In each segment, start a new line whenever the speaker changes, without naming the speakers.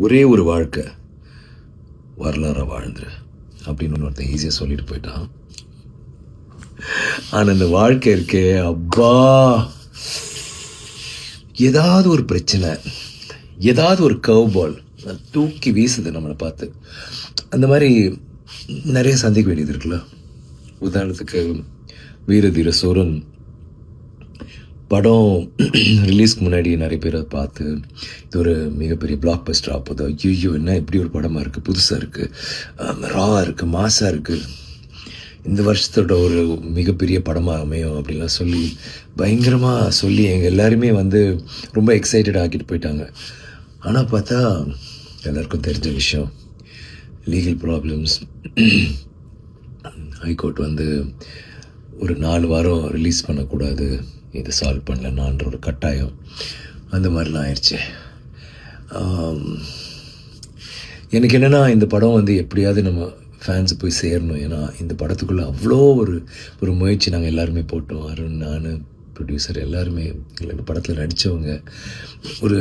ஒரே ஒரு வாழ்க்கை வரலாறாக வாழ்ந்துரு அப்படின்னு ஒருத்தன் ஈஸியாக சொல்லிட்டு போயிட்டான். ஆனால் அந்த வாழ்க்கை இருக்கே அப்பா, ஏதாவது ஒரு பிரச்சனை, ஏதாவது ஒரு கர்வ் பால் தூக்கி வீசுது நம்மளை பார்த்து. அந்த மாதிரி நிறைய சந்திக்க வேண்டியது இருக்குல்ல. உதாரணத்துக்கு வீர தீர சூரன் படம் ரிலீஸ்க்கு முன்னாடி நிறைய பேர் அதை பார்த்து இது ஒரு மிகப்பெரிய பிளாக் பஸ்டர் ஆகுது, ஐயோ என்ன இப்படி ஒரு படமாக இருக்குது, புதுசாக இருக்குது, ராவாக இருக்குது, மாசாக இருக்குது, இந்த வருஷத்தோட ஒரு மிகப்பெரிய படமாக அமையும் அப்படின்லாம் சொல்லி பயங்கரமாக சொல்லி எங்கள் எல்லாருமே ரொம்ப எக்ஸைட்டட் ஆக்கிட்டு போயிட்டாங்க. ஆனால் பார்த்தா எல்லாருக்கும் தெரிஞ்ச விஷயம், லீகல் ப்ராப்ளம்ஸ், ஹைகோர்ட் ஒரு 4 வாரம் ரிலீஸ் பண்ணக்கூடாது, இதை சால்வ் பண்ணலன்னான்ற ஒரு கட்டாயம், அந்த மாதிரிலாம் ஆயிடுச்சு. எனக்கு என்னென்னா இந்த படம் எப்படியாவது நம்ம ஃபேன்ஸு போய் சேரணும். ஏன்னா இந்த படத்துக்குள்ளே அவ்வளோ ஒரு முயற்சி நாங்கள் எல்லாருமே போட்டோம். அருண், நான், ப்ரொடியூசர் எல்லாருமே இந்த படத்தில் நடித்தவங்க. ஒரு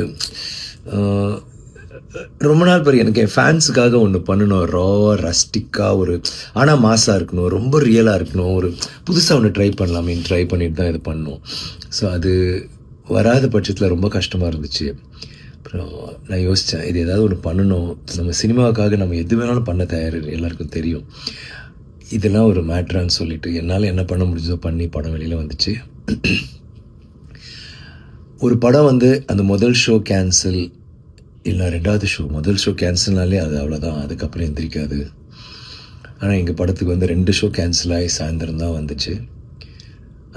ரொம்ப நாள் பேர் எனக்கு என் ஃபேன்ஸுக்காக ஒன்று பண்ணணும், ராவாக ரஸ்டிக்காக ஆனால் மாசாக இருக்கணும், ரொம்ப ரியலாக இருக்கணும், ஒரு புதுசாக ஒன்று ட்ரை பண்ணலாமேன்னு ட்ரை பண்ணிட்டு தான் இது பண்ணோம். ஸோ அது வராத பட்சத்தில் ரொம்ப கஷ்டமாக இருந்துச்சு. அப்புறம் நான் யோசித்தேன், இது ஏதாவது ஒன்று பண்ணணும், நம்ம சினிமாவுக்காக நம்ம எது வேணாலும் பண்ண தயார், எல்லாருக்கும் தெரியும், இதெல்லாம் ஒரு மேட்ரான்னு சொல்லிட்டு என்னால் என்ன பண்ண முடிஞ்சதோ பண்ணி படம் வெளியில் வந்துச்சு. ஒரு படம் அந்த முதல் ஷோ கேன்சல் இல்லை 2வது ஷோ, முதல் ஷோ கேன்சல்னாலே அது அவ்வளோதான், அதுக்கப்புறம் எந்திரிக்காது. ஆனால் எங்கள் படத்துக்கு 2 ஷோ கேன்சல் ஆகி சாயந்தரம் தான் வந்துச்சு.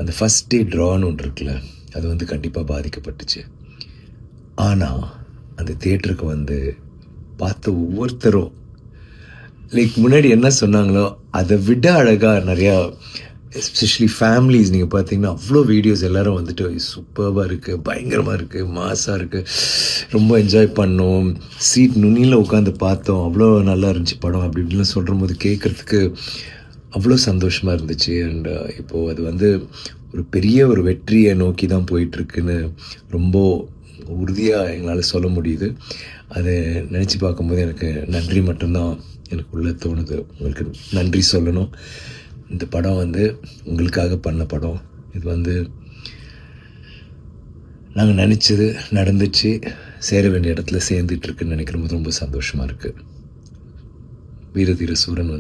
அந்த ஃபஸ்ட் டே ட்ரான்னு ஒன்று இருக்குல்ல, அது கண்டிப்பாக பாதிக்கப்பட்டுச்சு. ஆனால் அந்த தியேட்டருக்கு பார்த்த ஒவ்வொருத்தரும் முன்னாடி என்ன சொன்னாங்களோ அதை விட அழகாக நிறையா, எஸ்பெஷலி ஃபேமிலிஸ் நீங்கள் பார்த்தீங்கன்னா அவ்வளோ வீடியோஸ் எல்லோரும் சூப்பராக இருக்குது, பயங்கரமாக இருக்குது, மாசாக இருக்குது, ரொம்ப என்ஜாய் பண்ணோம், சீட் நுனியில் உட்காந்து பார்த்தோம், அவ்வளோ நல்லா இருந்துச்சு படம் அப்படி இப்படிலாம் சொல்கிற போது கேட்குறதுக்கு அவ்வளோ சந்தோஷமாக இருந்துச்சு. அண்ட் இப்போது அது ஒரு பெரிய ஒரு வெற்றியை நோக்கி தான் போயிட்டுருக்குன்னு ரொம்ப உறுதியாக எங்களால் சொல்ல முடியுது. அதை நினச்சி பார்க்கும்போது எனக்கு நன்றி மட்டும்தான் எனக்கு உள்ளே தோணுது. உங்களுக்கு நன்றி சொல்லணும். இந்த படம் உங்களுக்காக பண்ண படம். இது நாங்கள் நினச்சது நடந்துச்சு, சேர வேண்டிய இடத்துல சேர்ந்துட்டுருக்குன்னு நினைக்கிறபோது ரொம்ப சந்தோஷமாக இருக்குது. வீரதீர சூரன்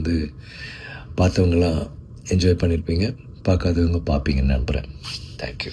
பார்த்தவங்களாம் என்ஜாய் பண்ணியிருப்பீங்க, பார்க்காதவங்க பார்ப்பீங்கன்னு நம்புகிறேன். தேங்க்யூ.